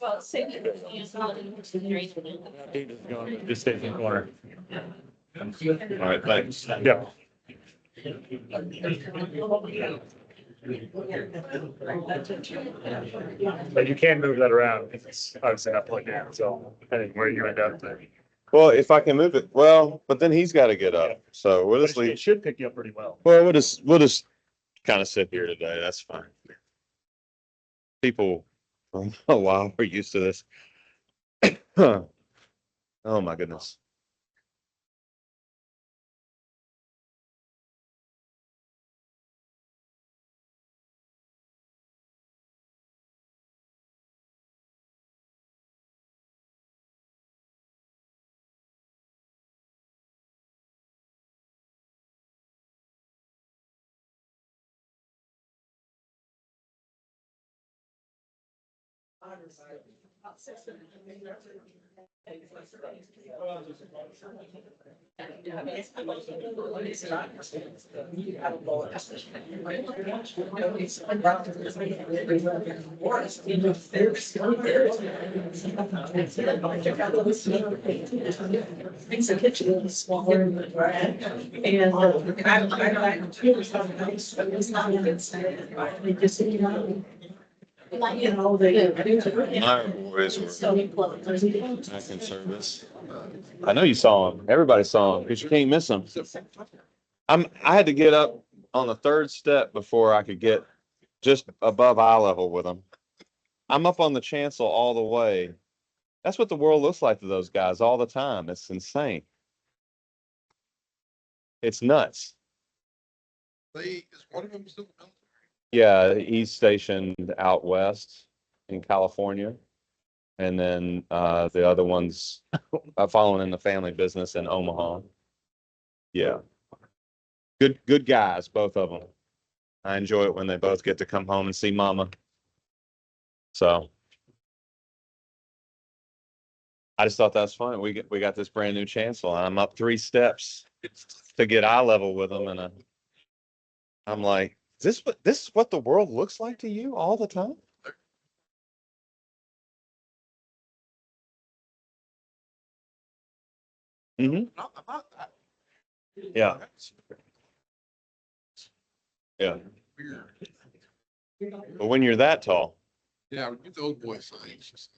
Well, same. Just stay in the corner. All right, thanks. Yeah. But you can move that around because it's obviously not plugged in, so depending where you end up there. Well, if I can move it, well, but then he's got to get up. So we'll But just it leave. should pick you up pretty well. Well, we'll just kind of sit here today. That's fine. People, for a while, we're used to this. Oh my goodness. Makes the kitchen smaller and I it's not a good sign. They just, they. My boys were So close. back in service. I know you saw him. Everybody saw him because you can't miss him. I had to get up on the third step before I could get just above eye level with him. I'm up on the chancel all the way. That's what the world looks like to those guys all the time. It's insane. It's nuts. Is one of them still? Yeah, he's stationed out west in California. And then the other one's following in the family business in Omaha. Yeah. Good guys, both of them. I enjoy it when they both get to come home and see mama. So I just thought that's fun. We got this brand new chancel, and I'm up 3 steps to get eye level with them, and I'm like, this is what the world looks like to you all the time? Mm-hmm. Yeah. Yeah. But when you're that tall, Yeah, we get those boys signs.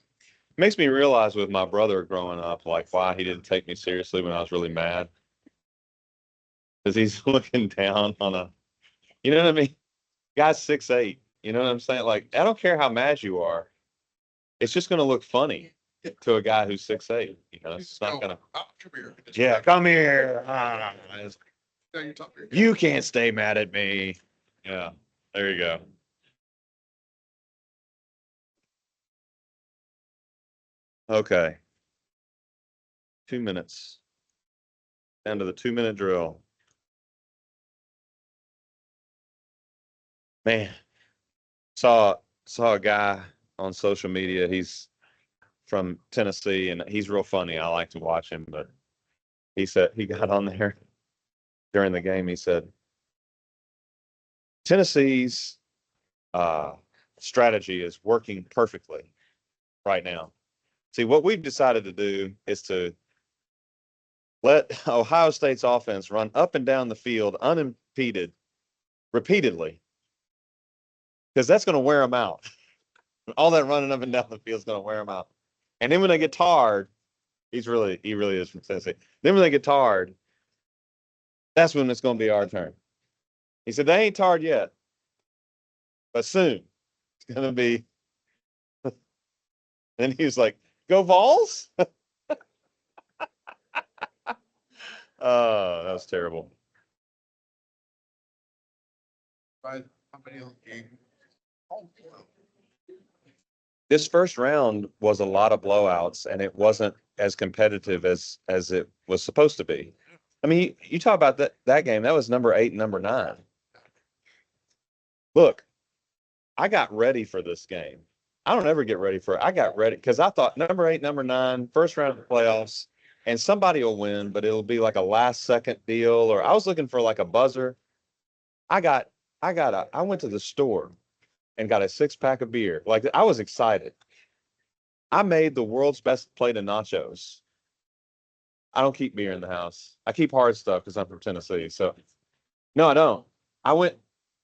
makes me realize with my brother growing up, like why he didn't take me seriously when I was really mad. Because he's looking down on you know what I mean? Guy's 6'8". You know what I'm saying? Like, I don't care how mad you are. It's just going to look funny to a guy who's 6'8". You know, it's not going to. Come here. Yeah, come here. Yeah, you're talking. You can't stay mad at me. Yeah, there you go. Okay. 2 minutes. Down to the 2-minute drill. Man, saw a guy on social media. He's from Tennessee and he's real funny. I like to watch him, but he said he got on there during the game. He said Tennessee's strategy is working perfectly right now. See, what we've decided to do is to let Ohio State's offense run up and down the field unimpeded repeatedly because that's going to wear them out. All that running up and down the field is going to wear them out. And then when they get tired, he really is from Tennessee. Then when they get tired, that's when it's going to be our turn. He said, they ain't tired yet, but soon it's going to be. And he was like, go Vols? Oh, that was terrible. How many on the game? Oh, This first round was a lot of blowouts, and it wasn't as competitive as it was supposed to be. I mean, you talk about that game. That was number 8 and number 9. Look, I got ready for this game. I don't ever get ready for it. I got ready because I thought number 8, number 9, first round of the playoffs, and somebody will win, but it'll be like a last second deal. Or I was looking for like a buzzer. I got I went to the store and got a 6-pack of beer. Like I was excited. I made the world's best plate of nachos. I don't keep beer in the house. I keep hard stuff because I'm from Tennessee. So no, I don't. I went,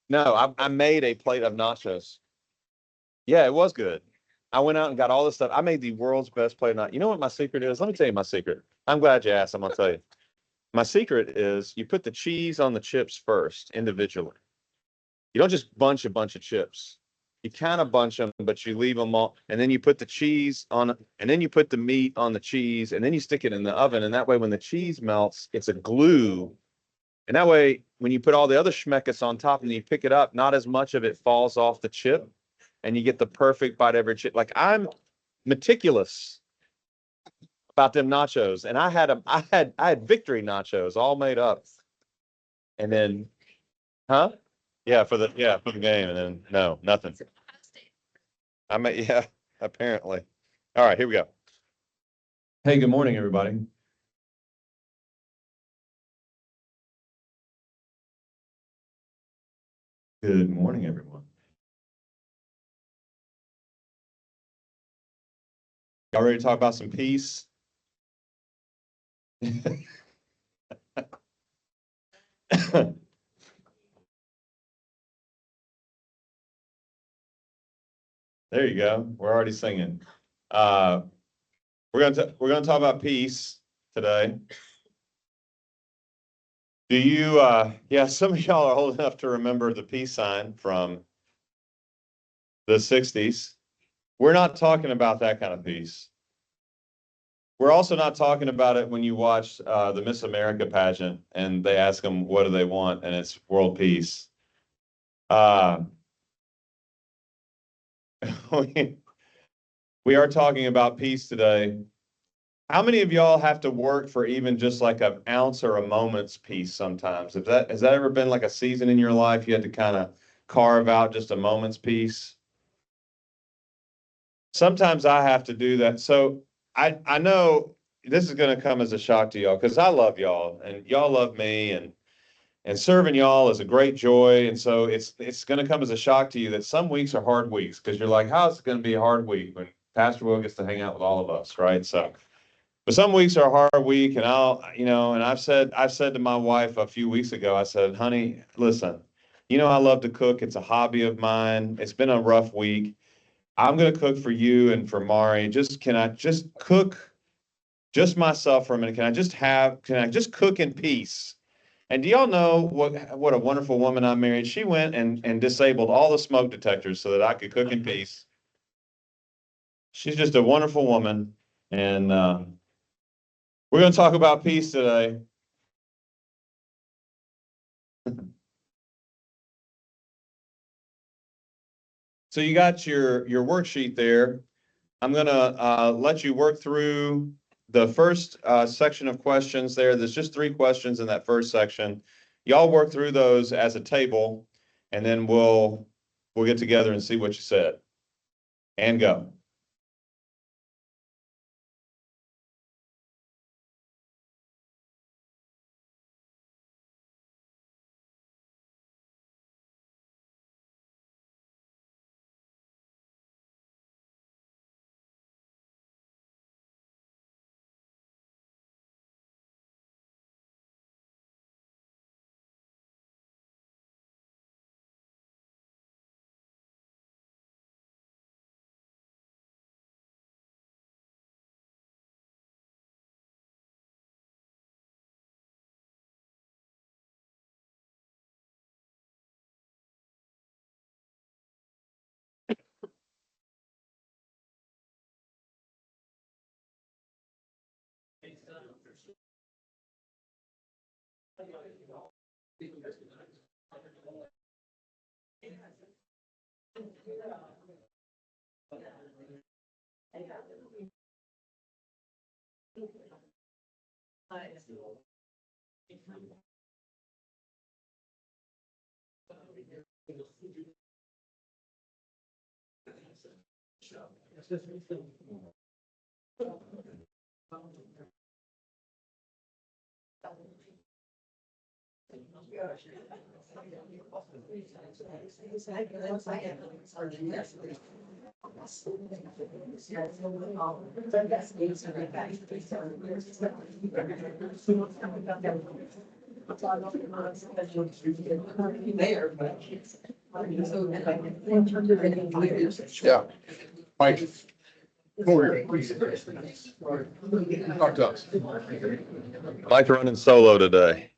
no, I made a plate of nachos. Yeah, it was good. I went out and got all this stuff. I made the world's best plate of nachos. You know what my secret is? Let me tell you my secret. I'm glad you asked. I'm gonna tell you. My secret is you put the cheese on the chips first individually. You don't just bunch a bunch of chips. You kind of bunch them, but you leave them all, and then you put the cheese on, and then you put the meat on the cheese, and then you stick it in the oven. And that way, when the cheese melts, it's a glue. And that way, when you put all the other schmeckes on top and you pick it up, not as much of it falls off the chip, and you get the perfect bite every chip. Like I'm meticulous about them nachos, and I had victory nachos all made up, and then, huh? Yeah, for the game, and then no, nothing. I mean, yeah, apparently. All right, here we go. Hey, good morning, everybody. Good morning, everyone. Y'all ready to talk about some peace? There you go. We're already singing. We're gonna talk about peace today. Do you yeah, some of y'all are old enough to remember the peace sign from the 60s. We're not talking about that kind of peace. We're also not talking about it when you watch the Miss America pageant and they ask them what do they want and it's world peace. We are talking about peace today. How many of y'all have to work for even just like an ounce or a moment's peace sometimes? Has that ever been like a season in your life you had to kind of carve out just a moment's peace? Sometimes I have to do that. So I know this is going to come as a shock to y'all because I love y'all and y'all love me and serving y'all is a great joy. And so it's going to come as a shock to you that some weeks are hard weeks because you're like, how's it going to be a hard week when Pastor Will gets to hang out with all of us, right? So, but some weeks are a hard week, and and I've said to my wife a few weeks ago, I said, honey, listen, I love to cook. It's a hobby of mine. It's been a rough week. I'm going to cook for you and for Mari. Can I just cook just myself for a minute? Can I just cook in peace? And do y'all know what a wonderful woman I married? She went and disabled all the smoke detectors so that I could cook in peace. She's just a wonderful woman. And we're going to talk about peace today. So you got your worksheet there. I'm going to let you work through the first section of questions there. There's just 3 questions in that first section. Y'all work through those as a table, and then we'll get together and see what you said. And go. There, but. Yeah. Mike. Come over here, please. Talk to us. Mike's running solo today.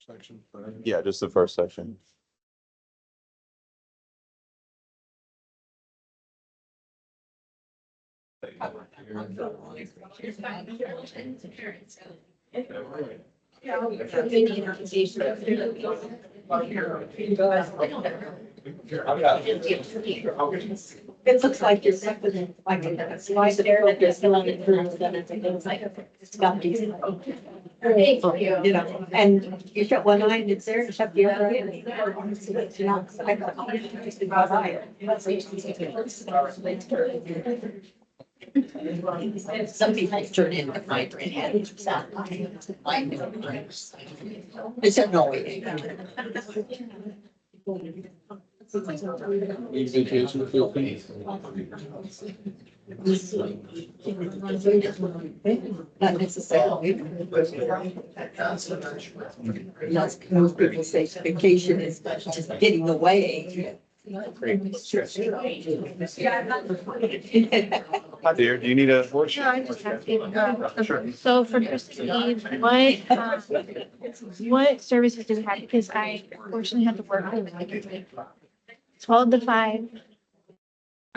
Section. Yeah, just the first section. It looks like you're second, like a slide there, like you're still on the curve, then it's like, it's got these. You know, and you shut one eye and it's there, shut the other eye. And it's not, I got, I used to go by it. Some people turn into migraine headaches. They said no. Not necessarily. Most people say vacation is just getting away. Hi, dear. Do you need a? No, I'm just asking. So for Christmas Eve, what services do we have? Because I unfortunately have to work from like 12 to 5.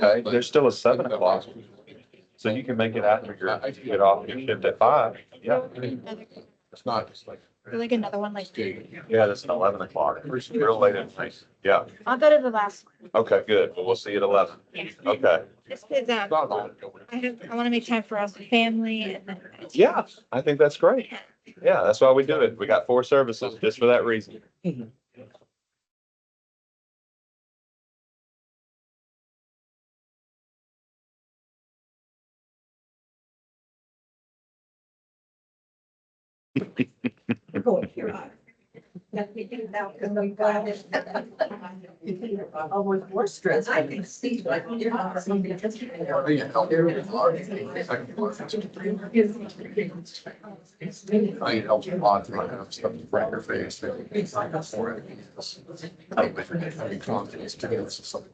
Okay, there's still a 7 o'clock. So you can make it after you get off your shift at 5. Yeah. It's not, it's like. Like another one, like Yeah, that's an 11 o'clock. Real late at night. Yeah. I'll go to the last one. Okay, good. Well, we'll see you at 11. Yeah. Okay. Just because I want to make time for us, family, and then Yeah, I think that's great. Yeah, that's why we do it. We got 4 services just for that reason. Almost more stress. I can see, but you're not. I need help a lot to have stuff to break your face. Having confidence to get something.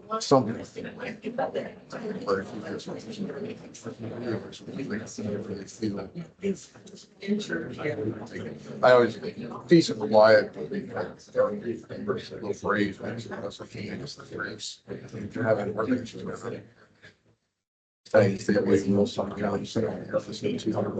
I always decent reliant. Little phrase. That's a thing. It's the phrase. To have an relationship with it. I stay away from those some county center. If it's not $200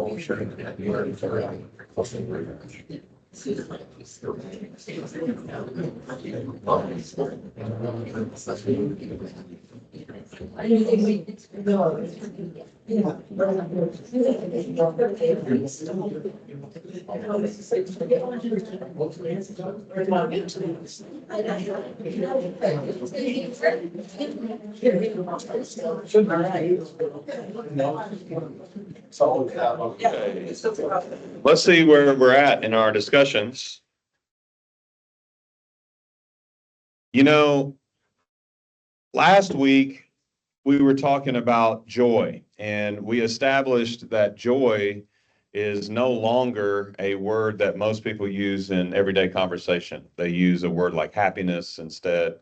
Let's see where we're at in our discussions. You know, last week we were talking about joy, and we established that joy is no longer a word that most people use in everyday conversation. They use a word like happiness instead.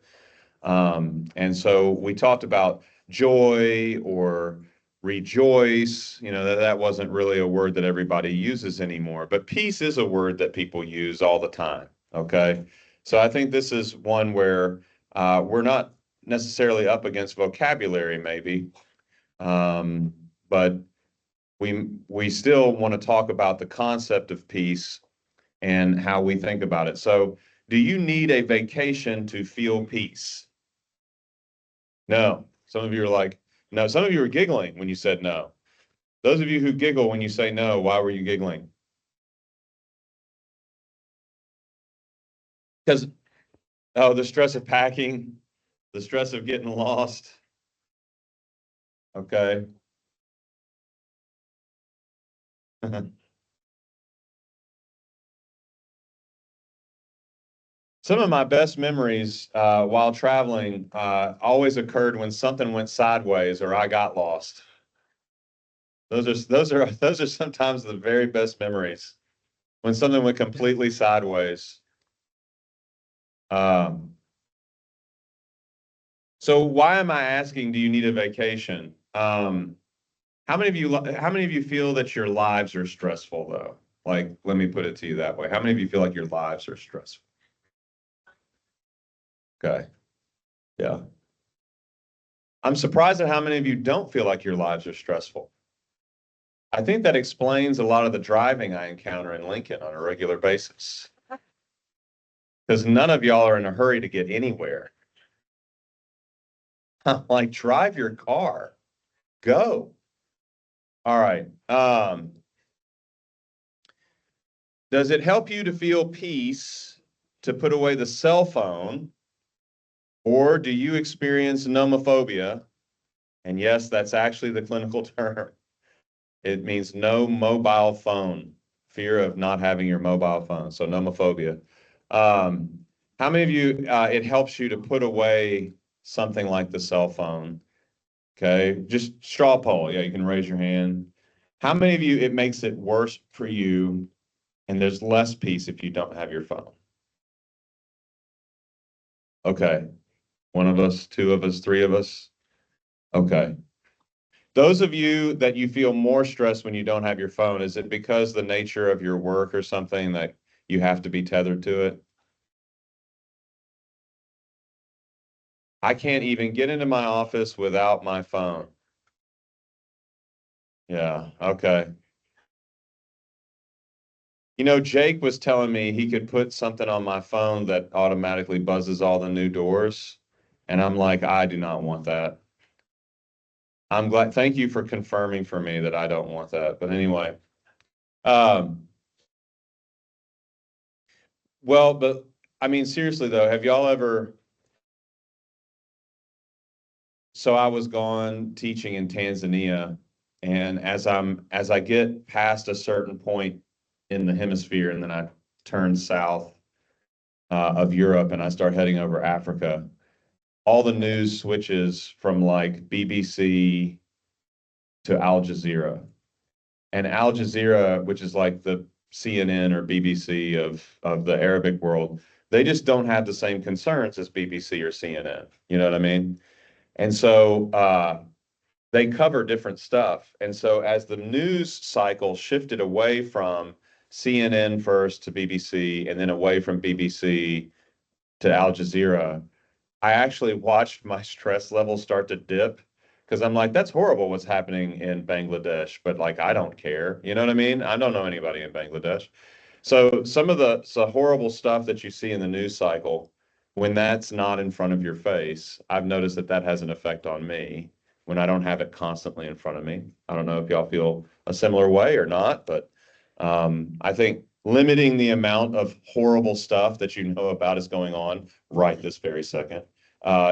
And so we talked about joy or rejoice, you know, that wasn't really a word that everybody uses anymore, but peace is a word that people use all the time. Okay. So I think this is one where we're not necessarily up against vocabulary maybe, but we still want to talk about the concept of peace and how we think about it. So do you need a vacation to feel peace? No. Some of you are like, no. Some of you were giggling when you said no. Those of you who giggle when you say no, why were you giggling? Because, oh, the stress of packing, the stress of getting lost. Okay. Some of my best memories while traveling always occurred when something went sideways or I got lost. Those are sometimes the very best memories when something went completely sideways. Um, so why am I asking, do you need a vacation? How many of you feel that your lives are stressful though? Like, let me put it to you that way. How many of you feel like your lives are stressful? Okay. Yeah. I'm surprised at how many of you don't feel like your lives are stressful. I think that explains a lot of the driving I encounter in Lincoln on a regular basis. Because none of y'all are in a hurry to get anywhere. Like, drive your car. Go. All right. Does it help you to feel peace to put away the cell phone? Or do you experience nomophobia? And yes, that's actually the clinical term. It means no mobile phone, fear of not having your mobile phone. So nomophobia. How many of you, it helps you to put away something like the cell phone? Okay, just straw poll. Yeah, you can raise your hand. How many of you, it makes it worse for you and there's less peace if you don't have your phone? Okay, one of us, two of us, three of us. Okay. Those of you that you feel more stressed when you don't have your phone, is it because the nature of your work or something that you have to be tethered to it? I can't even get into my office without my phone. Yeah, okay. You know, Jake was telling me he could put something on my phone that automatically buzzes all the new doors. And I'm like, I do not want that. I'm glad. Thank you for confirming for me that I don't want that. But anyway, um, well, but I mean, seriously though, have y'all ever, so I was gone teaching in Tanzania, and as I get past a certain point in the hemisphere, and then I turn south of Europe and I start heading over Africa, all the news switches from like BBC to Al Jazeera. And Al Jazeera, which is like the CNN or BBC of the Arabic world, they just don't have the same concerns as BBC or CNN. You know what I mean? And so they cover different stuff. And so as the news cycle shifted away from CNN first to BBC and then away from BBC to Al Jazeera, I actually watched my stress level start to dip because I'm like, that's horrible what's happening in Bangladesh, but like, I don't care. You know what I mean? I don't know anybody in Bangladesh. So some of the horrible stuff that you see in the news cycle, when that's not in front of your face, I've noticed that that has an effect on me when I don't have it constantly in front of me. I don't know if y'all feel a similar way or not, but I think limiting the amount of horrible stuff that you know about is going on right this very second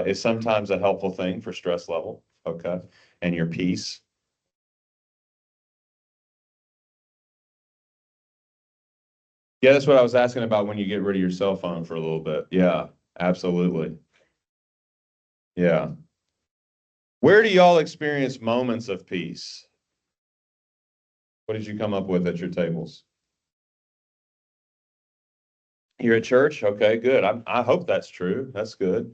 is sometimes a helpful thing for stress level, okay, and your peace. Yeah, that's what I was asking about when you get rid of your cell phone for a little bit. Yeah, absolutely. Yeah. Where do y'all experience moments of peace? What did you come up with at your tables? You're at church? Okay, good. I hope that's true. That's good.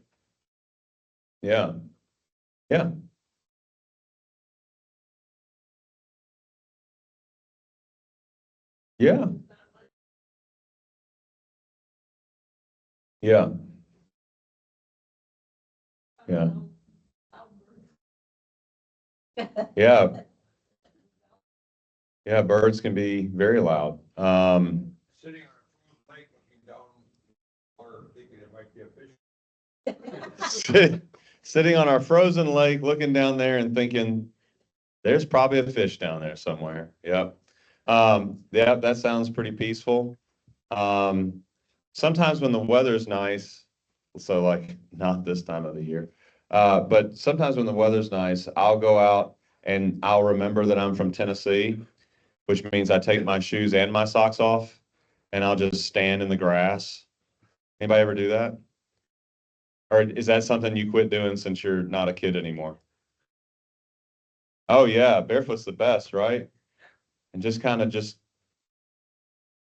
Yeah. Yeah. Yeah. Yeah. Yeah. Yeah. Yeah. Birds can be very loud. Sitting on a lake looking down water, thinking it might be a fish. Sitting on our frozen lake, looking down there and thinking There's probably a fish down there somewhere. Yep. Yeah, that sounds pretty peaceful. Sometimes when the weather's nice, so like not this time of the year, but sometimes when the weather's nice, I'll go out and I'll remember that I'm from Tennessee, which means I take my shoes and my socks off and I'll just stand in the grass. Anybody ever do that? Or is that something you quit doing since you're not a kid anymore? Oh yeah, barefoot's the best, right? And just kind of just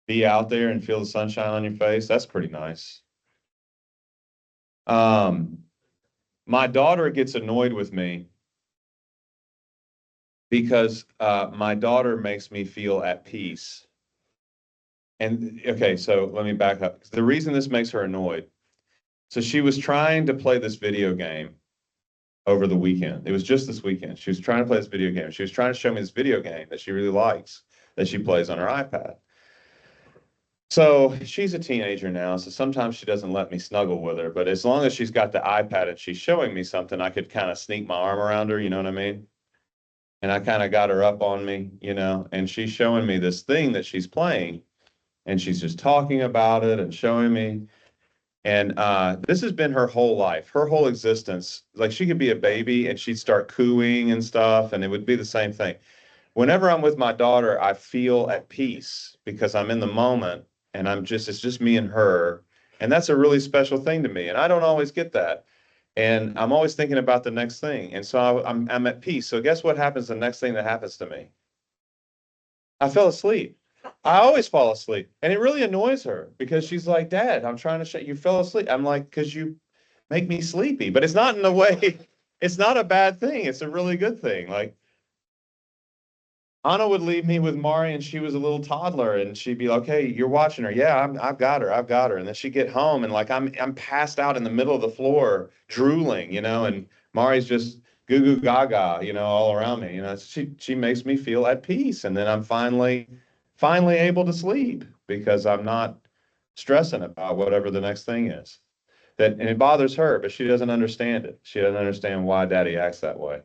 be out there and feel the sunshine on your face. That's pretty nice. My daughter gets annoyed with me because my daughter makes me feel at peace. And okay, so let me back up. The reason this makes her annoyed. So she was trying to play this video game over the weekend. It was just this weekend. She was trying to play this video game. She was trying to show me this video game that she really likes that she plays on her iPad. So she's a teenager now, so sometimes she doesn't let me snuggle with her, but as long as she's got the iPad and she's showing me something, I could kind of sneak my arm around her, you know what I mean? And I kind of got her up on me, you know, and she's showing me this thing that she's playing and she's just talking about it and showing me. And this has been her whole life, her whole existence. Like she could be a baby and she'd start cooing and stuff, and it would be the same thing. Whenever I'm with my daughter, I feel at peace because I'm in the moment and it's just me and her. And that's a really special thing to me. And I don't always get that. And I'm always thinking about the next thing. And so I'm at peace. So guess what happens the next thing that happens to me? I fell asleep. I always fall asleep. And it really annoys her because she's like, Dad, I'm trying to show you fell asleep. I'm like, because you make me sleepy. But it's not in a way, it's not a bad thing. It's a really good thing. Like, Anna would leave me with Mari and she was a little toddler and she'd be like, okay, you're watching her. Yeah, I've got her. I've got her. And then she'd get home and like, I'm passed out in the middle of the floor drooling, you know, and Mari's just goo goo gaga, you know, all around me, you know, she makes me feel at peace. And then I'm finally able to sleep because I'm not stressing about whatever the next thing is and it bothers her, but she doesn't understand it. She doesn't understand why daddy acts that way.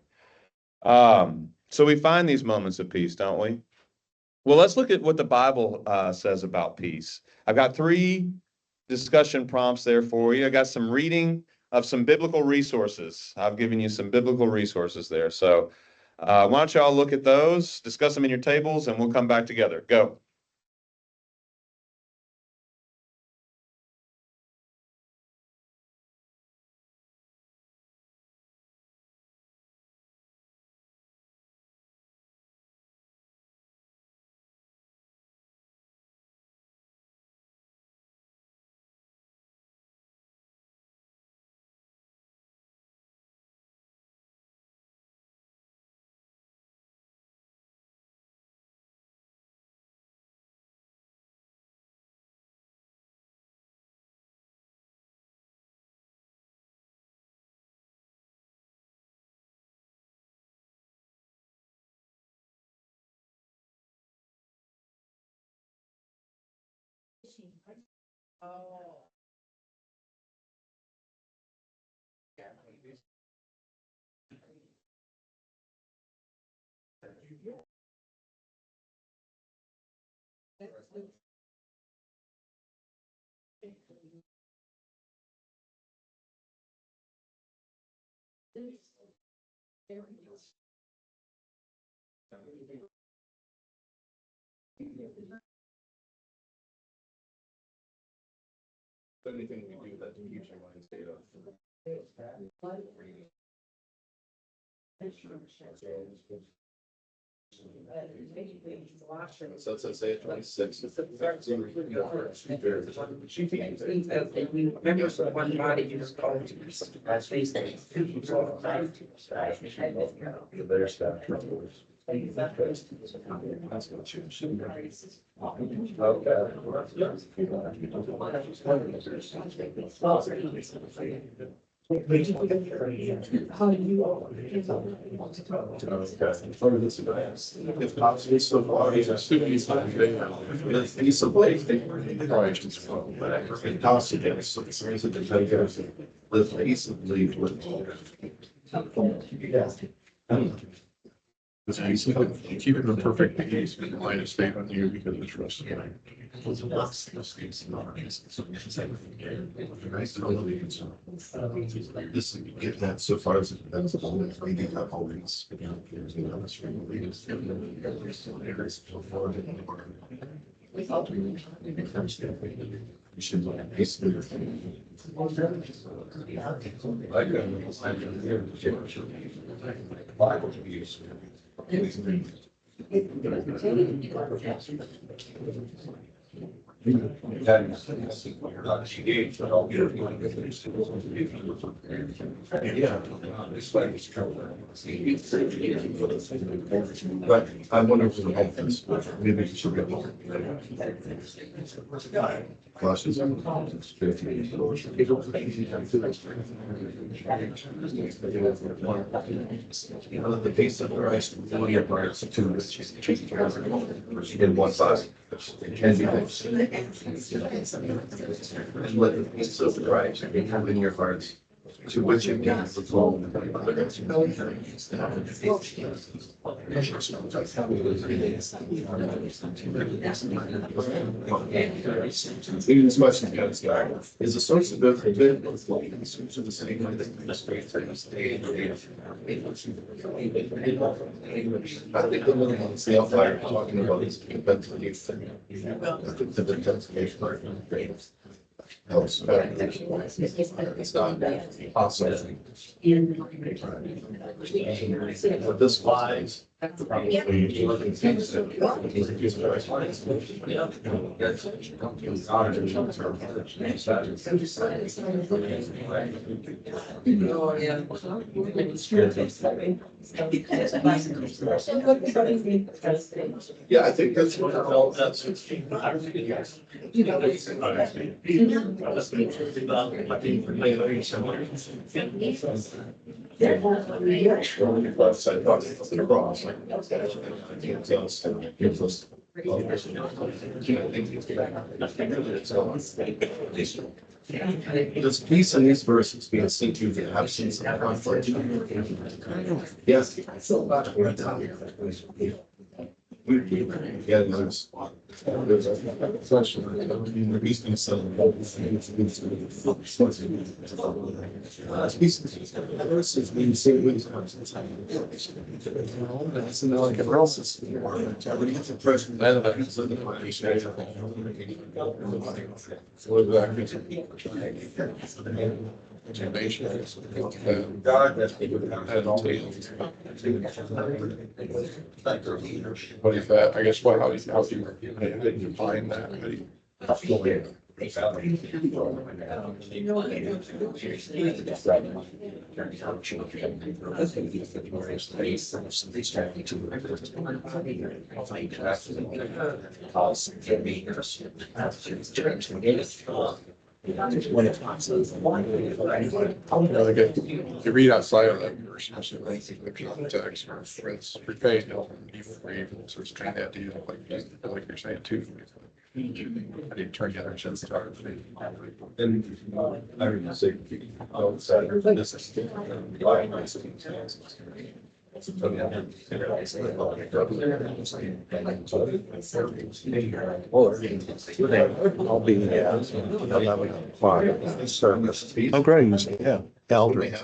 So we find these moments of peace, don't we? Well, let's look at what the Bible says about peace. I've got 3 discussion prompts there for you. I got some reading of some biblical resources. I've given you some biblical resources there. So why don't you all look at those, discuss them in your tables, and we'll come back together. Go. Anything we do that keeps your mind stayed up. So it's say 26. Members of one body just called as these things. Their staff. If possible, so far, he's a student, he's a place they projects from, but if possible, so it's a defense, live peaceably with. This piece, keep it in perfect peace, line of state on you because it's trust. This, get that so far as that's the whole, maybe not always. You should basically. But I wonder if the office, maybe you should get more. Classes. The piece of the rice, really apart to in one size. And let the piece of the rice in your hearts. To which you can perform. Even as much as is a source of good, to the same. I think the little ones, the outlier talking about is the intensification part. Helps. It's not awesome. But this flies. Yeah, I think that's what I felt. That's. This piece in these verses being seen to the absence of conflict. Yes. Yeah, there's a question. Verses being seen with. That's like a process. It's a person. What is that? I guess what, how do you define that? How do you- You read outside of that verse, the context, for it's repaid, evil for evil, so it's kind of deal like you're saying too. I didn't turn the other chance to talk. And I would say, this I'll be 11 o'clock service. Oh, great. Yeah. Eldridge,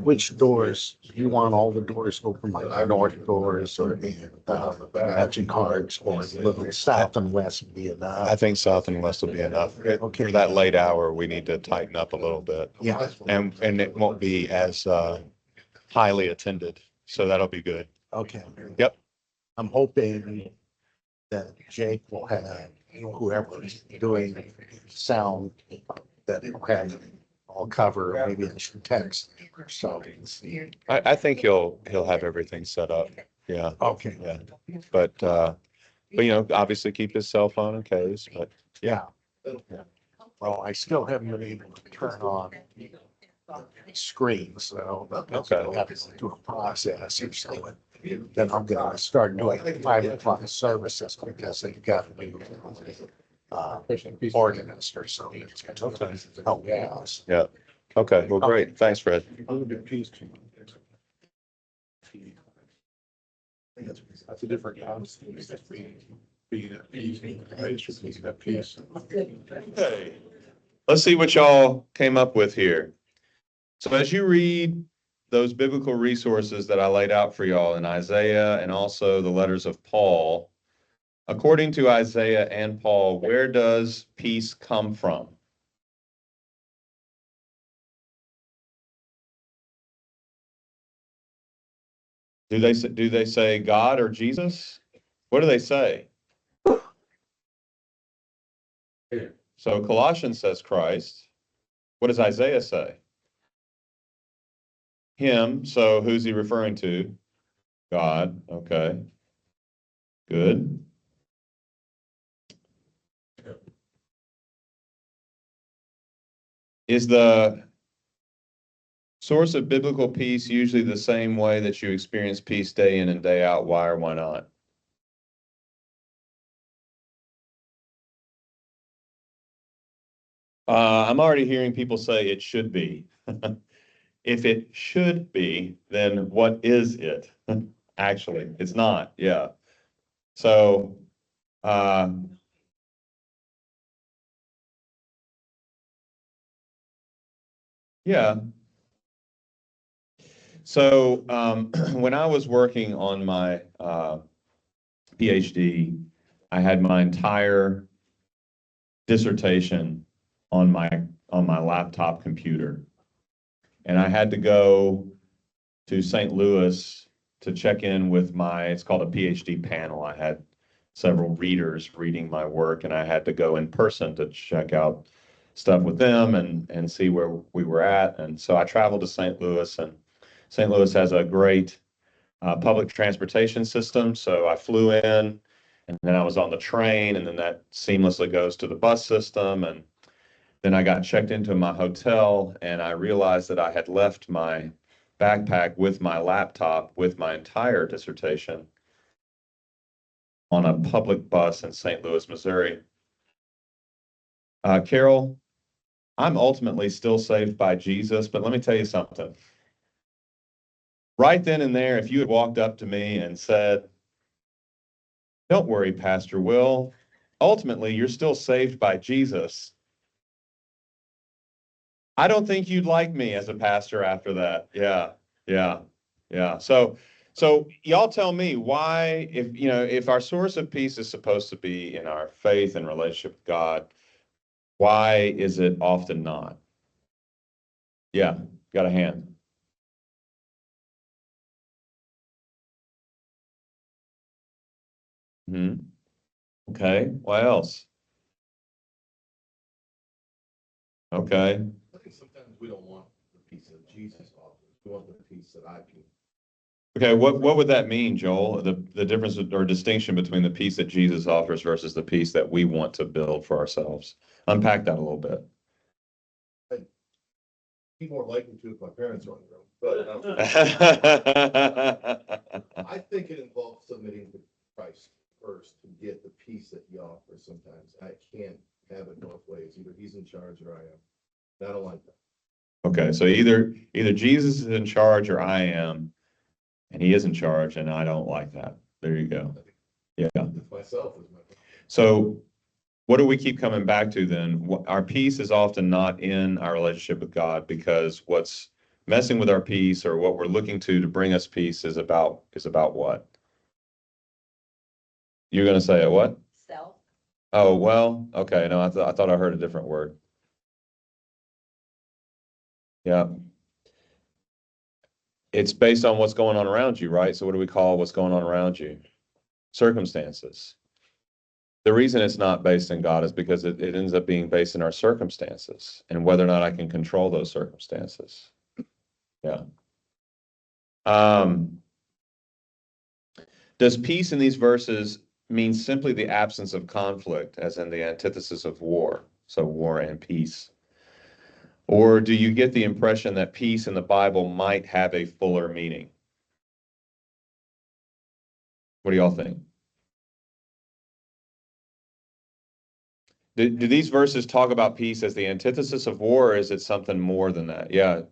which doors, you want all the doors open, like the north doors or matching cards or little south and west would be I enough? think south and west will be enough. Okay. For that late hour, we need to tighten up a little bit. Yeah, And it won't be as highly attended. So that'll be good. okay. Yep. I'm hoping that Jake will have, whoever's doing sound, that it'll have all cover, maybe in some text or so. I think he'll have everything set up. Yeah. Okay, Yeah. But obviously keep his cell phone in case, but yeah. Well, I still haven't been able to turn on screen, so Okay. I'll have to do a process or so. Then I'm gonna start doing 5 o'clock services because they've got a new ordinance or something. Okay. Oh, yeah. yeah. Okay. Well, great. Thanks, Fred. That's a different concept. Being at peace, being at peace. Okay, let's see what y'all came up with here. So as you read those biblical resources that I laid out for y'all in Isaiah and also the letters of Paul, according to Isaiah and Paul, where does peace come from? Do they say God or Jesus? What do they say? So Colossians says Christ. What does Isaiah say? Him. So who's he referring to? God. Okay. Good. Is the source of biblical peace usually the same way that you experience peace day in and day out? Why or why not? I'm already hearing people say it should be. If it should be, then what is it? Actually, it's not. Yeah. So, uh, yeah. So, when I was working on my PhD, I had my entire dissertation on my laptop computer, and I had to go to St. Louis to check in with it's called a PhD panel. I had several readers reading my work, and I had to go in person to check out stuff with them and see where we were at. And so I traveled to St. Louis, and St. Louis has a great public transportation system. So I flew in, and then I was on the train, and then that seamlessly goes to the bus system. And then I got checked into my hotel, and I realized that I had left my backpack with my laptop with my entire dissertation on a public bus in St. Louis, Missouri. Carol, I'm ultimately still saved by Jesus, but let me tell you something. Right then and there, if you had walked up to me and said, "Don't worry, Pastor Will, ultimately you're still saved by Jesus," I don't think you'd like me as a pastor after that. Yeah, yeah, yeah. So y'all tell me why, if our source of peace is supposed to be in our faith and relationship with God, why is it often not? Yeah, got a hand. Hmm. Okay, what else? Okay. I think sometimes we don't want the peace that Jesus offers. We want the peace that I can. Okay, what would that mean, Joel? The difference or distinction between the peace that Jesus offers versus the peace that we want to build for ourselves. Unpack that a little bit. Be more likely to if my parents were in the room, but I think it involves submitting to Christ first to get the peace that he offers sometimes. I can't have it both ways. Either he's in charge or I am. I don't like that. Okay, so either Jesus is in charge or I am, and he is in charge, and I don't like that. There you go. Yeah. Myself is my. So what do we keep coming back to then? Our peace is often not in our relationship with God because what's messing with our peace or what we're looking to bring us peace is about what? You're going to say what? Self. Oh, well, okay. No, I thought I heard a different word. Yeah. It's based on what's going on around you, right? So what do we call what's going on around you? Circumstances. The reason it's not based in God is because it ends up being based in our circumstances and whether or not I can control those circumstances. Yeah. Does peace in these verses mean simply the absence of conflict, as in the antithesis of war? So war and peace. Or do you get the impression that peace in the Bible might have a fuller meaning? What do y'all think? Do these verses talk about peace as the antithesis of war, or is it something more than that? Yeah.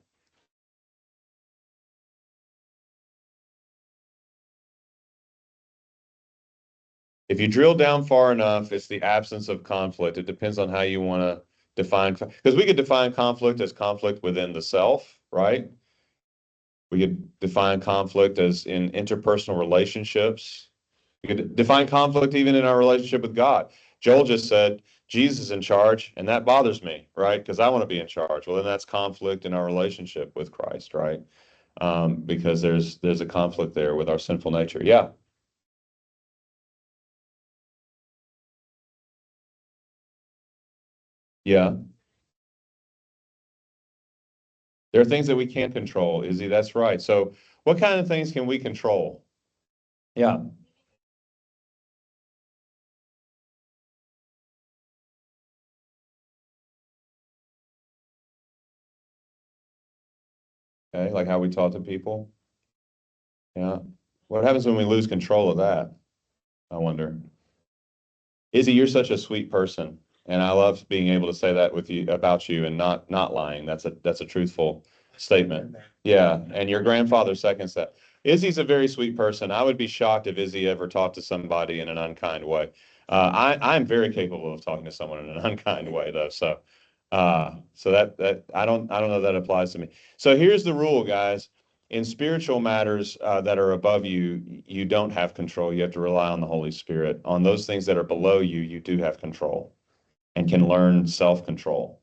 If you drill down far enough, it's the absence of conflict. It depends on how you want to define, because we could define conflict as conflict within the self, right? We could define conflict as in interpersonal relationships. We could define conflict even in our relationship with God. Joel just said, Jesus is in charge, and that bothers me, right? Because I want to be in charge. Well, then that's conflict in our relationship with Christ, right? Because there's a conflict there with our sinful nature. Yeah. Yeah. There are things that we can't control, Izzy. That's right. So what kind of things can we control? Yeah. Okay. Like how we talk to people. Yeah. What happens when we lose control of that? I wonder. Izzy, you're such a sweet person, and I love being able to say that with you about you and not lying. That's a truthful statement. Yeah, and your grandfather seconds that. Izzy's a very sweet person. I would be shocked if Izzy ever talked to somebody in an unkind way. I'm very capable of talking to someone in an unkind way, though. So that I don't know that applies to me. So here's the rule, guys. In spiritual matters that are above you, you don't have control. You have to rely on the Holy Spirit. On those things that are below you, you do have control and can learn self-control.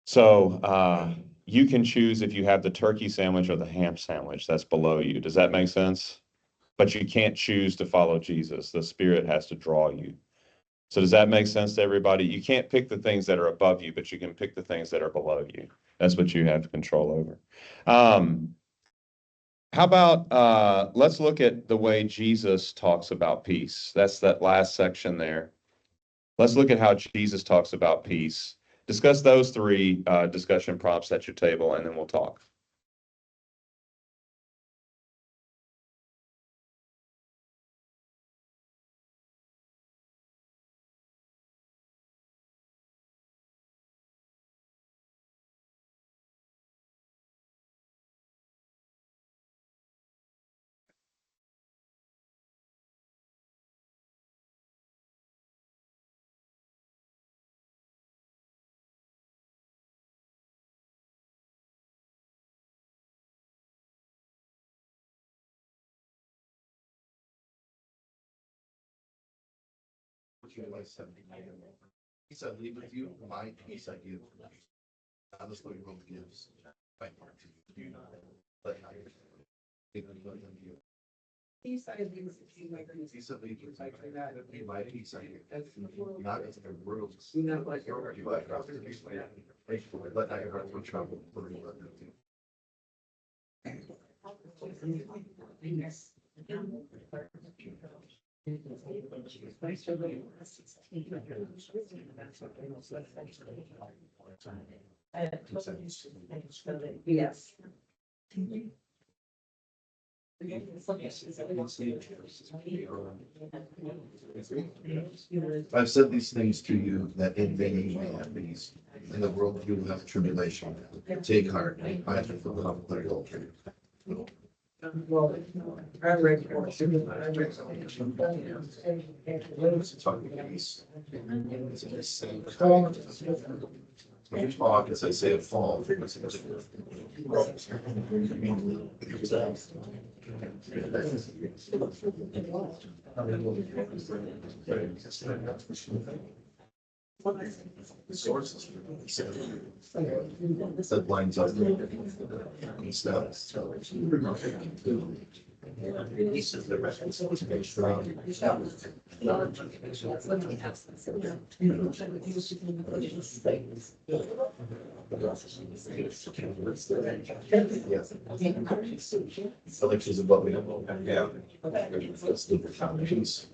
So you can choose if you have the turkey sandwich or the ham sandwich that's below you. Does that make sense? But you can't choose to follow Jesus. The Spirit has to draw you. So does that make sense to everybody? You can't pick the things that are above you, but you can pick the things that are below you. That's what you have control over. How about let's look at the way Jesus talks about peace. That's that last section there. Let's look at how Jesus talks about peace. Discuss those three discussion prompts at your table, and then we'll talk. He said, leave with you, my peace I give. Not as the world gives. My part to you. But I give them you. He said, leave with you, my peace I give. Not as the world. Not like your but let not your heart be troubled. Yes. I've said these things to you that in me you may have peace. In the world you will have tribulation. Take heart, I have overcome the world. Talk as I say a fall. Sources. That lines up. This is the Elections above me. Yeah. That's the piece.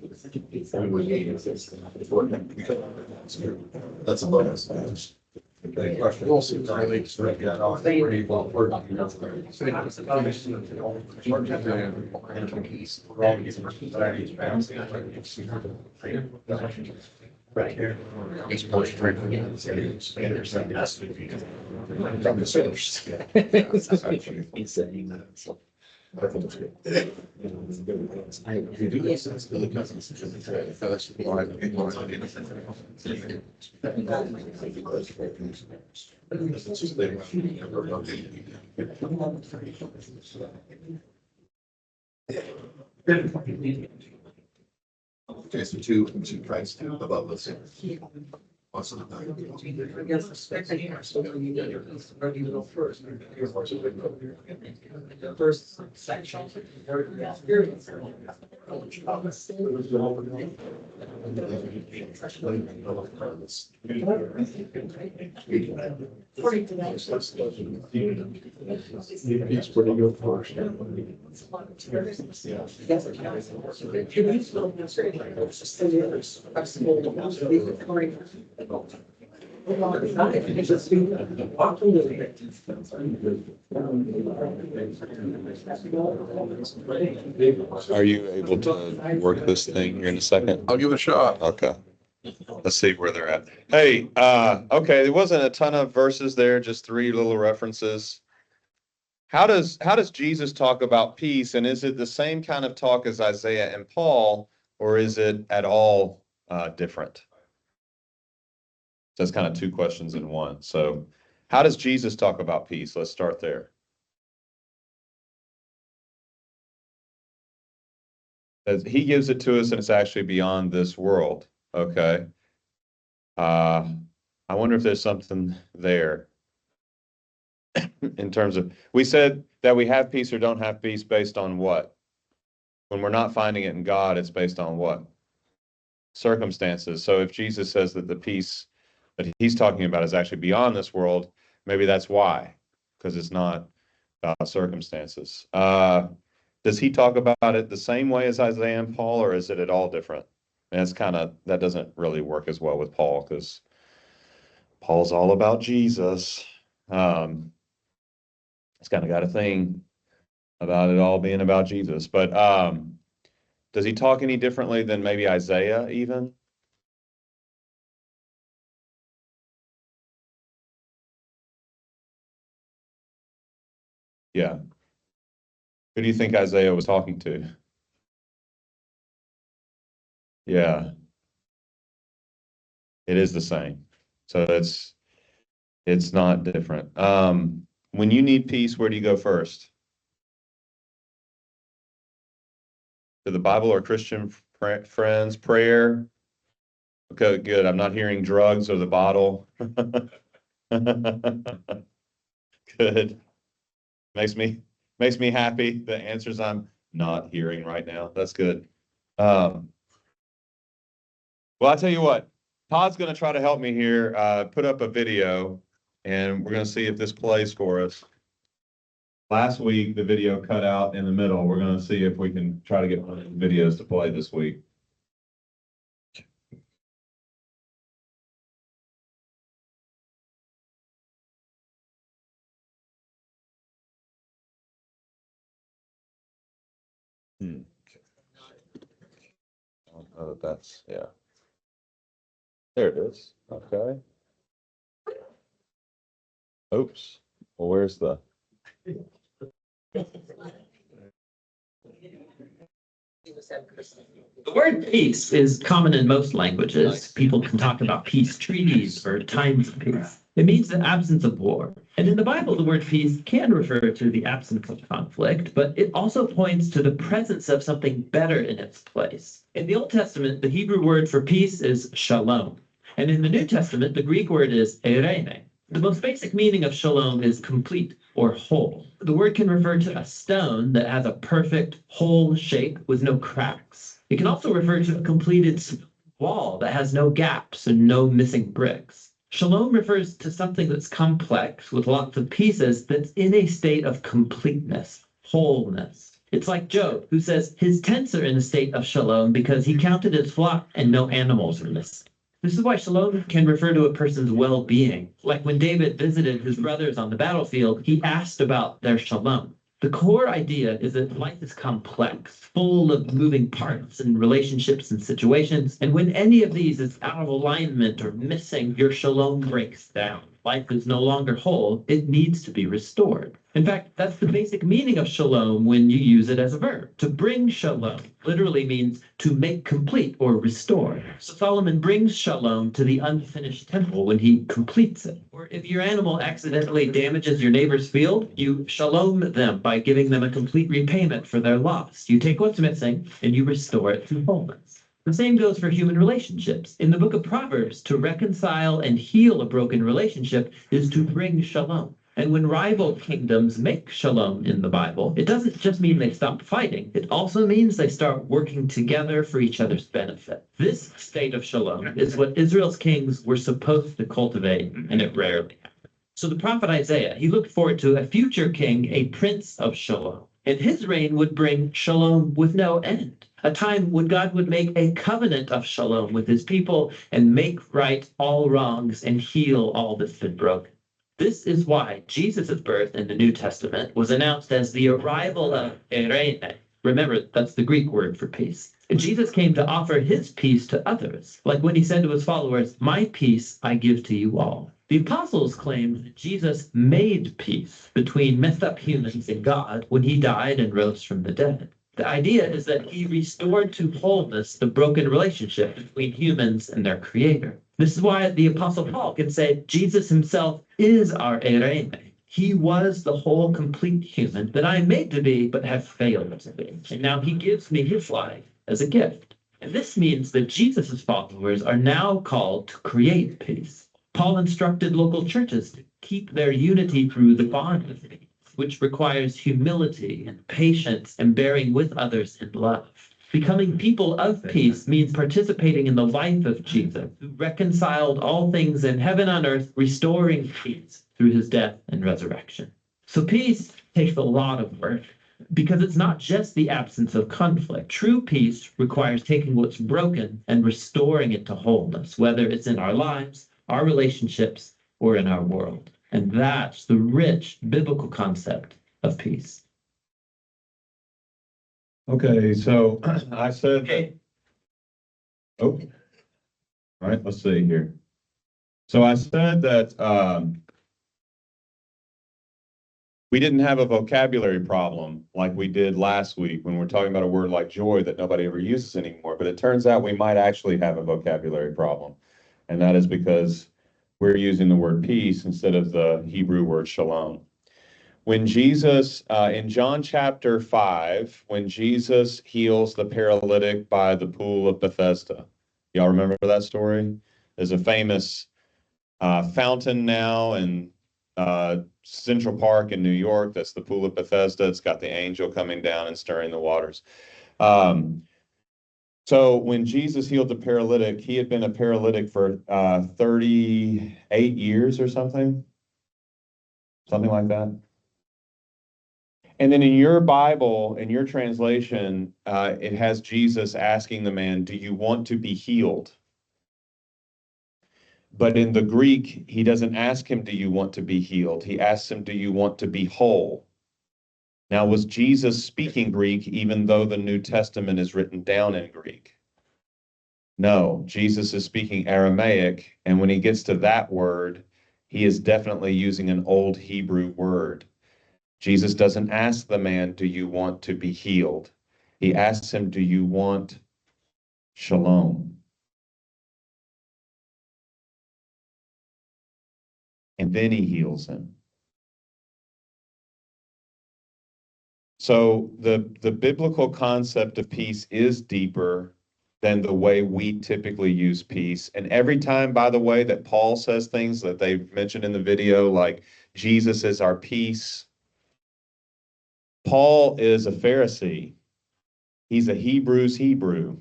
That's above us. Any questions? We'll see. Right here. He's pushed right again. From the source. He's saying that. I think it's good. I do this. It's really good. That's why okay, so two price above this. What's the I guess the specs here, so you get your ready to go first. The first section. Experience. He's pretty good for Are you able to work this thing here in a second? I'll give it a shot. Okay. Let's see where they're at. Hey, okay, there wasn't a ton of verses there, just 3 little references. How does Jesus talk about peace? And is it the same kind of talk as Isaiah and Paul, or is it at all different? That's kind of 2 questions in one. So how does Jesus talk about peace? Let's start there. As he gives it to us and it's actually beyond this world. Okay. I wonder if there's something there in terms of, we said that we have peace or don't have peace based on what? When we're not finding it in God, it's based on what? Circumstances. So if Jesus says that the peace that he's talking about is actually beyond this world, maybe that's why, because it's not circumstances. Does he talk about it the same way as Isaiah and Paul, or is it at all different? And it's kind of, that doesn't really work as well with Paul, because Paul's all about Jesus. It's kind of got a thing about it all being about Jesus. But does he talk any differently than maybe Isaiah even? Yeah. Who do you think Isaiah was talking to? Yeah. It is the same. So it's not different. When you need peace, where do you go first? To the Bible or Christian friends, prayer? Okay, good. I'm not hearing drugs or the bottle. Good. Makes me happy. The answers I'm not hearing right now. That's good. Well, I'll tell you what, Todd's going to try to help me here, put up a video, and we're going to see if this plays for us. Last week, the video cut out in the middle. We're going to see if we can try to get one of the videos to play this week. I don't know that that's, yeah. There it is. Okay. Oops. Well, where's the? The word peace is common in most languages. People can talk about peace treaties or times of peace. It means the absence of war. And in the Bible, the word peace can refer to the absence of conflict, but it also points to the presence of something better in its place. In the Old Testament, the Hebrew word for peace is shalom. And in the New Testament, the Greek word is eirene. The most basic meaning of shalom is complete or whole. The word can refer to a stone that has a perfect whole shape with no cracks. It can also refer to a completed wall that has no gaps and no missing bricks. Shalom refers to something that's complex with lots of pieces that's in a state of completeness, wholeness. It's like Job, who says his tents are in a state of shalom because he counted his flock and no animals were missing. This is why shalom can refer to a person's well-being. Like when David visited his brothers on the battlefield, he asked about their shalom. The core idea is that life is complex, full of moving parts and relationships and situations. And when any of these is out of alignment or missing, your shalom breaks down. life is no longer whole, it needs to be restored. In fact, that's the basic meaning of shalom when you use it as a verb. To bring shalom literally means to make complete or restore. So Solomon brings shalom to the unfinished temple when he completes it. Or if your animal accidentally damages your neighbor's field, you shalom them by giving them a complete repayment for their loss. You take what's missing and you restore it to wholeness. The same goes for human relationships. In the book of Proverbs, to reconcile and heal a broken relationship is to bring shalom. And when rival kingdoms make shalom in the Bible, it doesn't just mean they stop fighting. It also means they start working together for each other's benefit. This state of shalom is what Israel's kings were supposed to cultivate, and it rarely happened. So the prophet Isaiah, he looked forward to a future king, a prince of shalom. And his reign would bring shalom with no end. A time when God would make a covenant of shalom with his people and make right all wrongs and heal all that's been broken. This is why Jesus' birth in the New Testament was announced as the arrival of eirene. Remember, that's the Greek word for peace. Jesus came to offer his peace to others, like when he said to his followers, "My peace I give to you all." The apostles claimed that Jesus made peace between messed up humans and God when he died and rose from the dead. The idea is that he restored to wholeness the broken relationship between humans and their creator. This is why the apostle Paul can say Jesus himself is our eirene. He was the whole complete human that I am made to be, but have failed to be. And now he gives me his life as a gift. And this means that Jesus' followers are now called to create peace. Paul instructed local churches to keep their unity through the bond of peace, which requires humility and patience and bearing with others in love. Becoming people of peace means participating in the life of Jesus, who reconciled all things in heaven and earth, restoring peace through his death and resurrection. So peace takes a lot of work because it's not just the absence of conflict. True peace requires taking what's broken and restoring it to wholeness, whether it's in our lives, our relationships, or in our world. And that's the rich biblical concept of peace. Okay, so I said, Okay. oh, all right, let's see here. So I said that we didn't have a vocabulary problem like we did last week when we're talking about a word like joy that nobody ever uses anymore. But it turns out we might actually have a vocabulary problem. And that is because we're using the word peace instead of the Hebrew word shalom. When Jesus, in John chapter 5, when Jesus heals the paralytic by the pool of Bethesda, y'all remember that story? There's a famous fountain now in Central Park in New York. That's the pool of Bethesda. It's got the angel coming down and stirring the waters. So when Jesus healed the paralytic, he had been a paralytic for 38 years or something like that. And then in your Bible, in your translation, it has Jesus asking the man, "Do you want to be healed?" But in the Greek, he doesn't ask him, "Do you want to be healed?" He asks him, "Do you want to be whole?" Now, was Jesus speaking Greek even though the New Testament is written down in Greek? No, Jesus is speaking Aramaic, and when he gets to that word, he is definitely using an old Hebrew word. Jesus doesn't ask the man, "Do you want to be healed?" He asks him, "Do you want shalom?" And then he heals him. So the biblical concept of peace is deeper than the way we typically use peace. And every time, by the way, that Paul says things that they've mentioned in the video, like Jesus is our peace, Paul is a Pharisee. He's a Hebrew's Hebrew.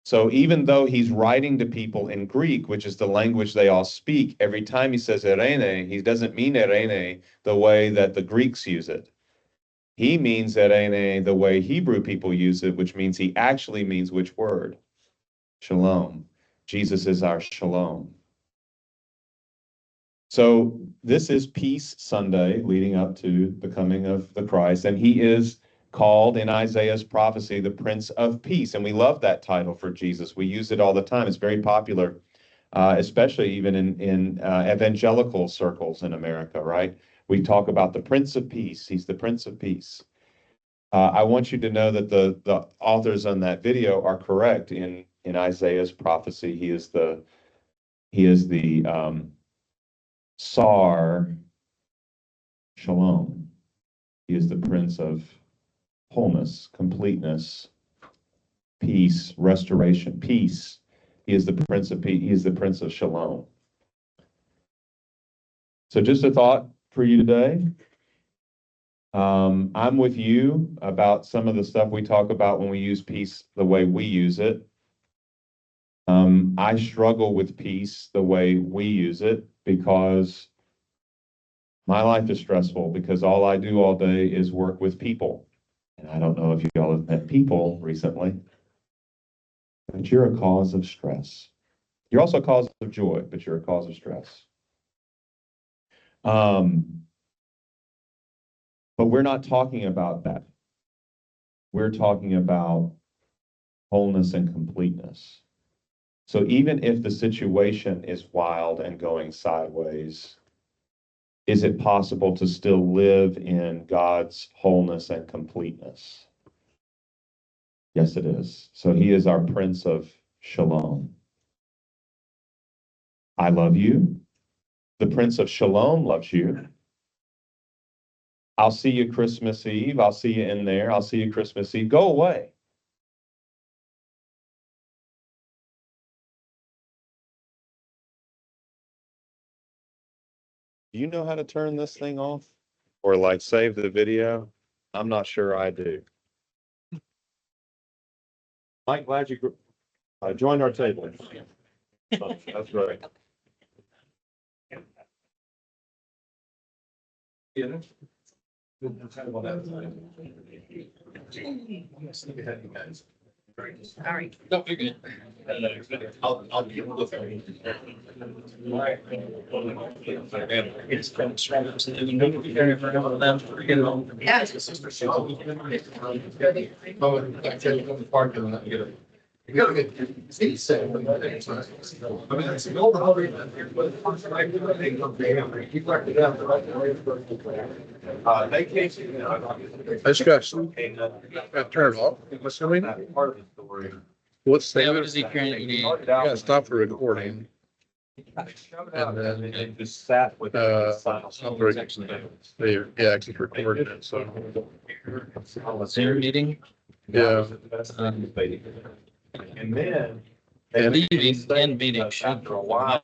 So even though he's writing to people in Greek, which is the language they all speak, every time he says eirene, he doesn't mean eirene the way that the Greeks use it. He means eirene the way Hebrew people use it, which means he actually means which word? Shalom. Jesus is our shalom. So this is Peace Sunday leading up to the coming of the Christ, and he is called in Isaiah's prophecy the Prince of Peace, and we love that title for Jesus. We use it all the time. It's very popular especially even in evangelical circles in America, right? We talk about the Prince of Peace. He's the Prince of Peace. I want you to know that the authors on that video are correct in Isaiah's prophecy. He is the Sar Shalom. He is the Prince of wholeness, completeness, peace, restoration, peace. He is the Prince of Peace. He is the Prince of Shalom. So just a thought for you today. I'm with you about some of the stuff we talk about when we use peace the way we use it. I struggle with peace the way we use it because my life is stressful because all I do all day is work with people. And I don't know if y'all have met people recently, but you're a cause of stress. You're also a cause of joy, but you're a cause of stress. But we're not talking about that. We're talking about wholeness and completeness. So even if the situation is wild and going sideways, is it possible to still live in God's wholeness and completeness? Yes, it is. So he is our Prince of Shalom. I love you. The Prince of Shalom loves you. I'll see you Christmas Eve. I'll see you in there. I'll see you Christmas Eve. Go away. Do you know how to turn this thing off? Or like save the video? I'm not sure I do. Mike, glad you joined our table. That's right. Sorry. No, you're good. I'll be able to. It's kind of strange. So you know, if you're ever out of them, forget it all. Yeah. Oh, I tell you, come to the park and get it. You gotta get, see, say. I mean, it's an old hobby. Vacation. I just got some. Got turned off. What's the mean? What's the? Yeah, what is he currently doing? You gotta stop the recording. And then It just sat with. stop the recording. Yeah, I keep recording it, so. Zoom meeting? Yeah. And then. Leaving and meeting should For a while.